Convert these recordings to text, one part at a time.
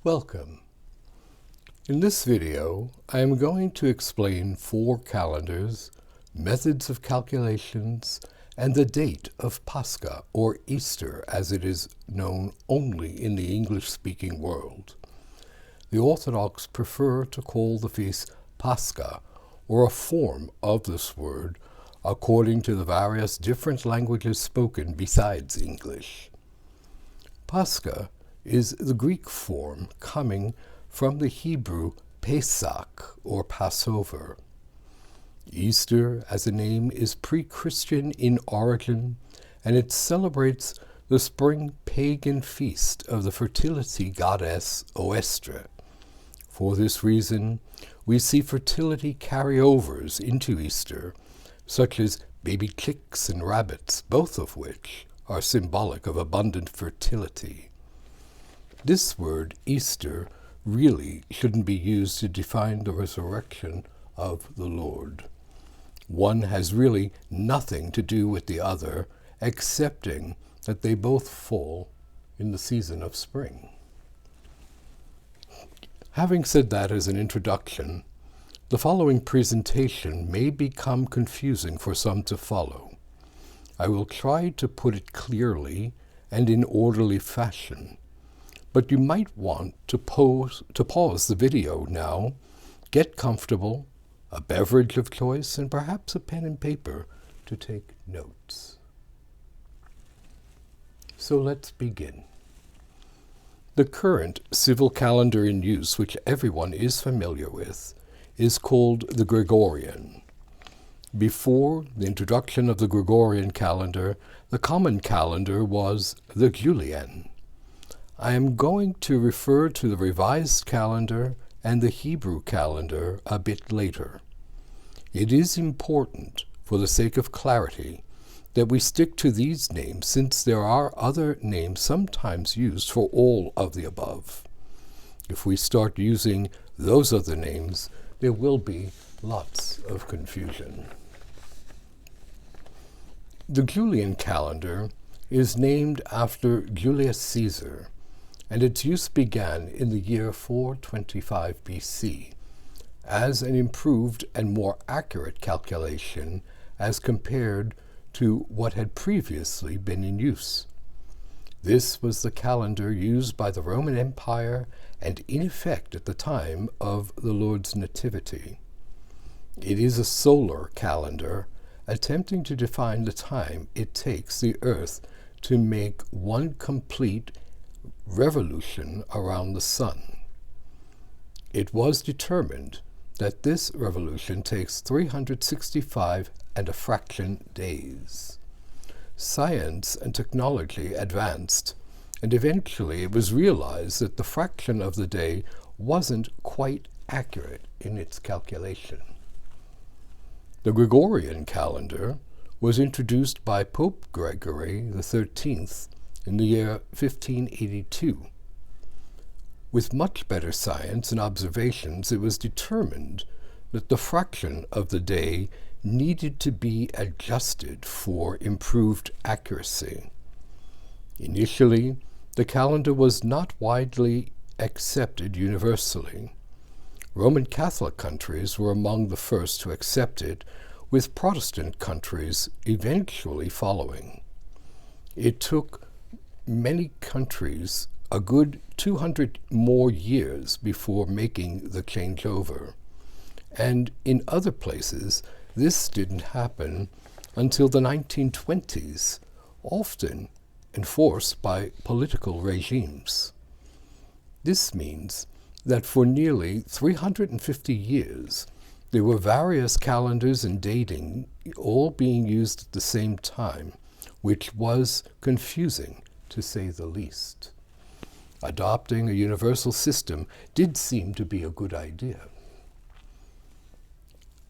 Welcome. In this video, I am going to explain 4 calendars, methods of calculations, and the date of Pascha, or Easter as it is known only in the English-speaking world. The Orthodox prefer to call the feast Pascha, or a form of this word, according to the various different languages spoken besides English. Pascha is the Greek form coming from the Hebrew Pesach, or Passover. Easter, as a name, is pre-Christian in origin, and it celebrates the spring pagan feast of the fertility goddess Oestre. For this reason, we see fertility carryovers into Easter, such as baby chicks and rabbits, both of which are symbolic of abundant fertility. This word, Easter, really shouldn't be used to define the resurrection of the Lord. One has really nothing to do with the other, excepting that they both fall in the season of spring. Having said that as an introduction, the following presentation may become confusing for some to follow. I will try to put it clearly and in orderly fashion, but you might want to pause the video now, get comfortable, a beverage of choice, and perhaps a pen and paper to take notes. So let's begin. The current civil calendar in use, which everyone is familiar with, is called the Gregorian. Before the introduction of the Gregorian calendar, the common calendar was the Julian. I am going to refer to the revised calendar and the Hebrew calendar a bit later. It is important, for the sake of clarity, that we stick to these names since there are other names sometimes used for all of the above. If we start using those other names, there will be lots of confusion. The Julian calendar is named after Julius Caesar, and its use began in the year 425 BC as an improved and more accurate calculation as compared to what had previously been in use. This was the calendar used by the Roman Empire and in effect at the time of the Lord's Nativity. It is a solar calendar, attempting to define the time it takes the Earth to make one complete revolution around the sun. It was determined that this revolution takes 365 and a fraction days. Science and technology advanced, and eventually it was realized that the fraction of the day wasn't quite accurate in its calculation. The Gregorian calendar was introduced by Pope Gregory XIII in the year 1582. With much better science and observations, it was determined that the fraction of the day needed to be adjusted for improved accuracy. Initially, the calendar was not widely accepted universally. Roman Catholic countries were among the first to accept it, with Protestant countries eventually following. It took many countries a good 200 more years before making the changeover, and in other places this didn't happen until the 1920s, often enforced by political regimes. This means that for nearly 350 years there were various calendars and dating all being used at the same time, which was confusing to say the least. Adopting a universal system did seem to be a good idea.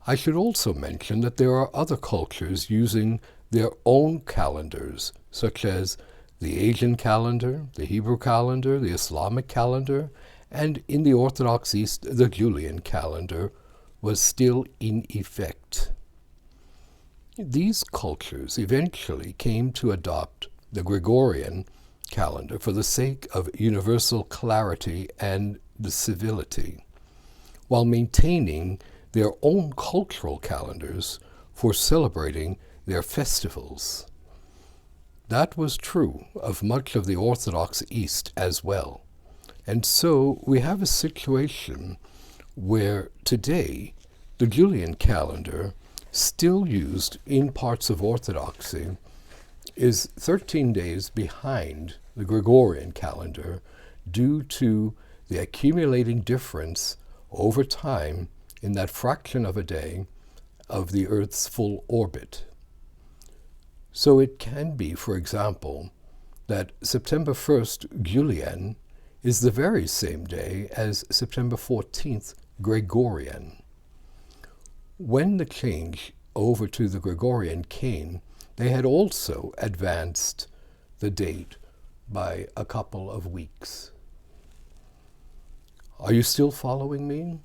I should also mention that there are other cultures using their own calendars, such as the Asian calendar, the Hebrew calendar, the Islamic calendar, and in the Orthodox East, the Julian calendar was still in effect. These cultures eventually came to adopt the Gregorian calendar for the sake of universal clarity and the civility, while maintaining their own cultural calendars for celebrating their festivals. That was true of much of the Orthodox East as well. And so we have a situation where today the Julian calendar, still used in parts of Orthodoxy, is 13 days behind the Gregorian calendar due to the accumulating difference over time in that fraction of a day of the Earth's full orbit. So it can be, for example, that September 1st Julian is the very same day as September 14th Gregorian. When the change over to the Gregorian came, they had also advanced the date by a couple of weeks. Are you still following me?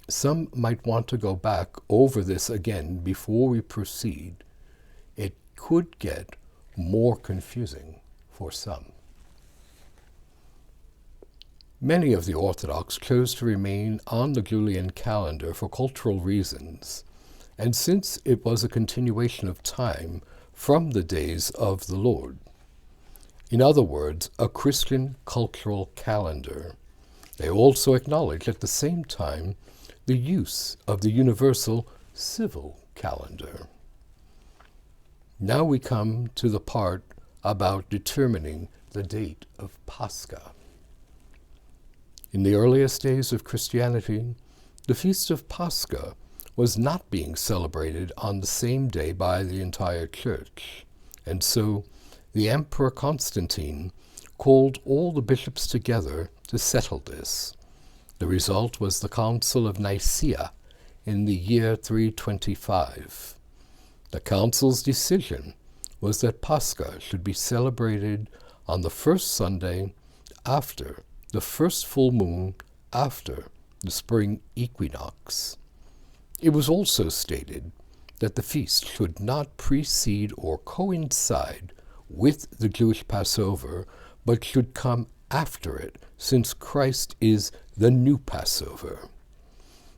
Some might want to go back over this again before we proceed. It could get more confusing for some. Many of the Orthodox chose to remain on the Julian calendar for cultural reasons, and since it was a continuation of time from the days of the Lord. In other words, a Christian cultural calendar. They also acknowledge at the same time the use of the universal civil calendar. Now we come to the part about determining the date of Pascha. In the earliest days of Christianity, the feast of Pascha was not being celebrated on the same day by the entire church, and so the Emperor Constantine called all the bishops together to settle this. The result was the Council of Nicaea in the year 325. The council's decision was that Pascha should be celebrated on the first Sunday after the first full moon after the spring equinox. It was also stated that the feast should not precede or coincide with the Jewish Passover, but should come after it, since Christ is the new Passover.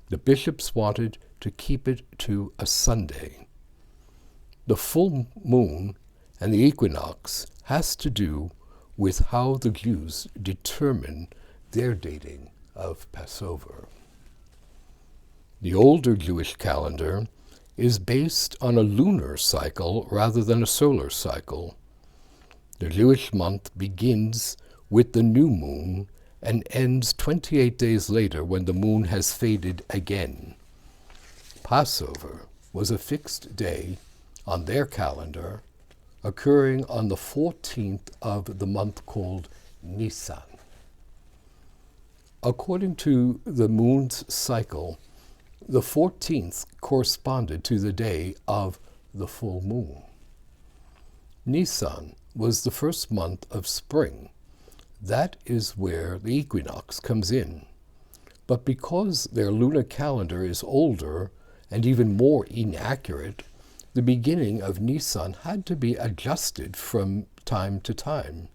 The bishops wanted to keep it to a Sunday. The full moon and the equinox has to do with how the Jews determine their dating of Passover. The older Jewish calendar is based on a lunar cycle rather than a solar cycle. The Jewish month begins with the new moon and ends 28 days later when the moon has faded again. Passover was a fixed day on their calendar, occurring on the 14th of the month called Nisan. According to the moon's cycle, the 14th corresponded to the day of the full moon. Nisan was the first month of spring. That is where the equinox comes in. But because their lunar calendar is older and even more inaccurate, the beginning of Nisan had to be adjusted from time to time.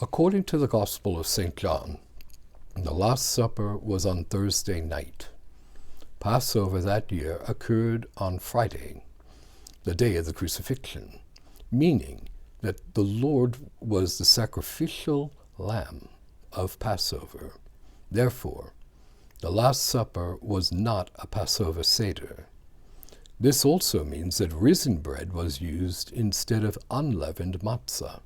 According to the Gospel of St. John, the Last Supper was on Thursday night. Passover that year occurred on Friday, the day of the crucifixion, meaning that the Lord was the sacrificial lamb of Passover. Therefore, the Last Supper was not a Passover Seder. This also means that risen bread was used instead of unleavened matzah.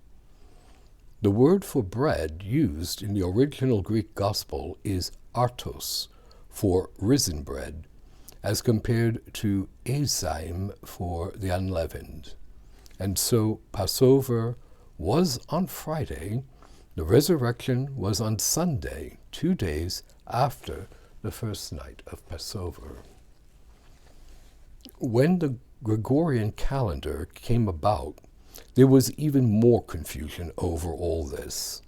The word for bread used in the original Greek Gospel is artos, for risen bread, as compared to ezaim for the unleavened. And so Passover was on Friday, the resurrection was on Sunday, 2 days after the first night of Passover. When the Gregorian calendar came about, there was even more confusion over all this.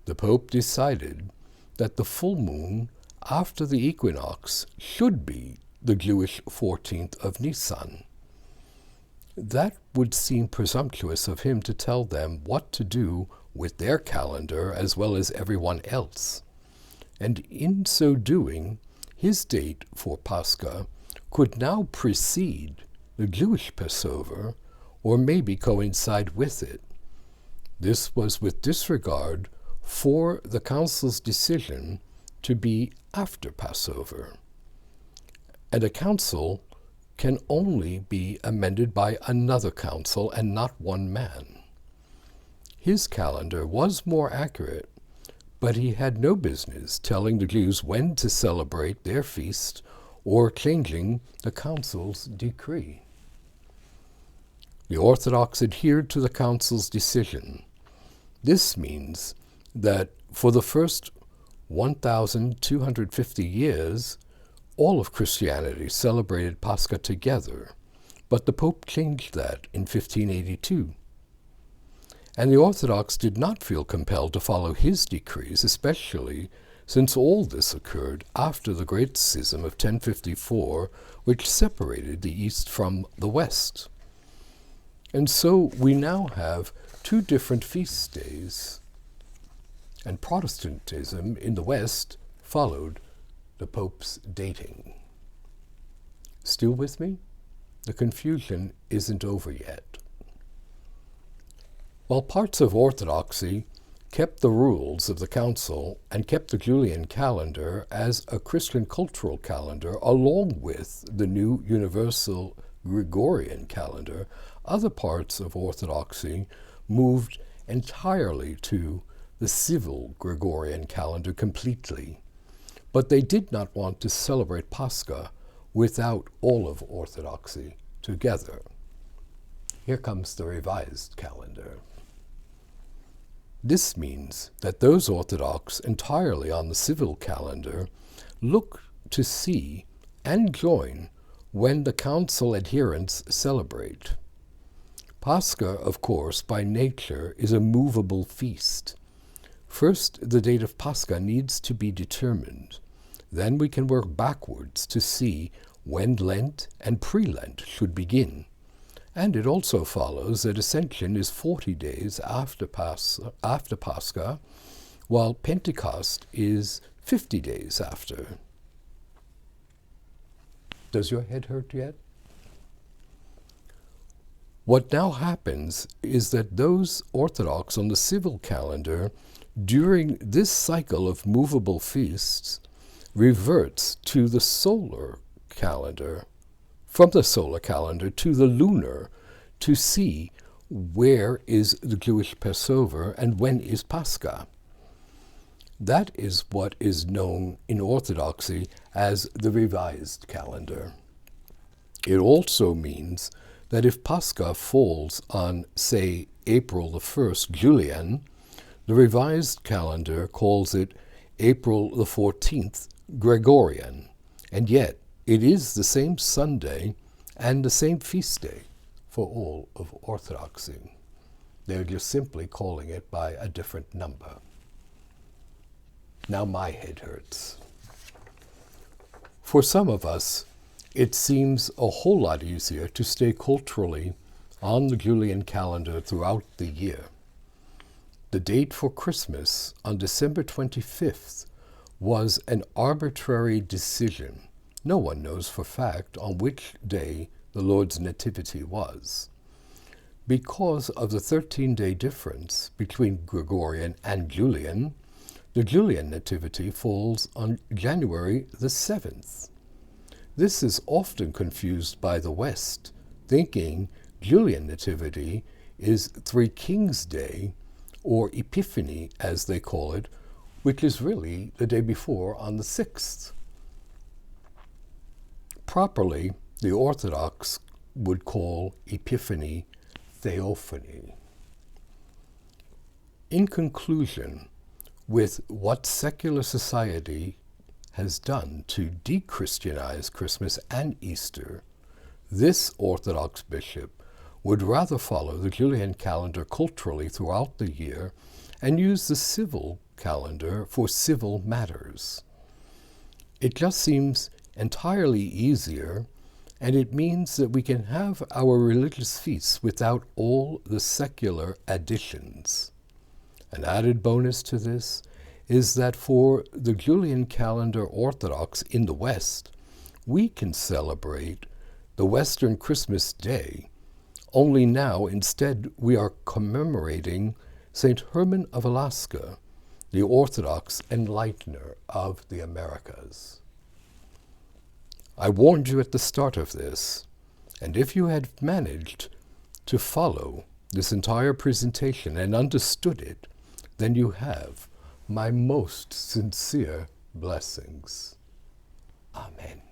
The Pope decided that the full moon after the equinox should be the Jewish 14th of Nisan. That would seem presumptuous of him to tell them what to do with their calendar as well as everyone else. And in so doing, his date for Pascha could now precede the Jewish Passover, or maybe coincide with it. This was with disregard for the council's decision to be after Passover. And a council can only be amended by another council and not one man. His calendar was more accurate, but he had no business telling the Jews when to celebrate their feast or changing the council's decree. The Orthodox adhered to the council's decision. This means that for the first 1,250 years, all of Christianity celebrated Pascha together, but the Pope changed that in 1582. And the Orthodox did not feel compelled to follow his decrees, especially since all this occurred after the Great Schism of 1054, which separated the East from the West. And so we now have two different feast days, and Protestantism in the West followed the Pope's dating. Still with me? The confusion isn't over yet. While parts of Orthodoxy kept the rules of the Council and kept the Julian calendar as a Christian cultural calendar along with the new universal Gregorian calendar, other parts of Orthodoxy moved entirely to the civil Gregorian calendar completely. But they did not want to celebrate Pascha without all of Orthodoxy together. Here comes the revised calendar. This means that those Orthodox entirely on the civil calendar look to see and join when the council adherents celebrate. Pascha, of course, by nature, is a movable feast. First, the date of Pascha needs to be determined. Then we can work backwards to see when Lent and pre-Lent should begin. And it also follows that Ascension is 40 days after Pascha, while Pentecost is 50 days after. Does your head hurt yet? What now happens is that those Orthodox on the civil calendar, during this cycle of movable feasts, reverts to the solar calendar, from the solar calendar to the lunar, to see where is the Jewish Passover and when is Pascha. That is what is known in Orthodoxy as the revised calendar. It also means that if Pascha falls on, say, April the 1st, Julian, the revised calendar calls it April the 14th, Gregorian, and yet it is the same Sunday and the same feast day for all of Orthodoxy. They're just simply calling it by a different number. Now my head hurts. For some of us, it seems a whole lot easier to stay culturally on the Julian calendar throughout the year. The date for Christmas on December 25th was an arbitrary decision. No one knows for fact on which day the Lord's Nativity was. Because of the 13-day difference between Gregorian and Julian, the Julian Nativity falls on January the 7th. This is often confused by the West, thinking Julian Nativity is Three Kings Day, or Epiphany as they call it, which is really the day before on the 6th. Properly, the Orthodox would call Epiphany Theophany. In conclusion, with what secular society has done to de-Christianize Christmas and Easter, this Orthodox bishop would rather follow the Julian calendar culturally throughout the year and use the civil calendar for civil matters. It just seems entirely easier and it means that we can have our religious feasts without all the secular additions. An added bonus to this is that for the Julian calendar Orthodox in the West, we can celebrate the Western Christmas Day, only now instead we are commemorating St. Herman of Alaska, the Orthodox enlightener of the Americas. I warned you at the start of this, and if you had managed to follow this entire presentation and understood it, then you have my most sincere blessings. Amen.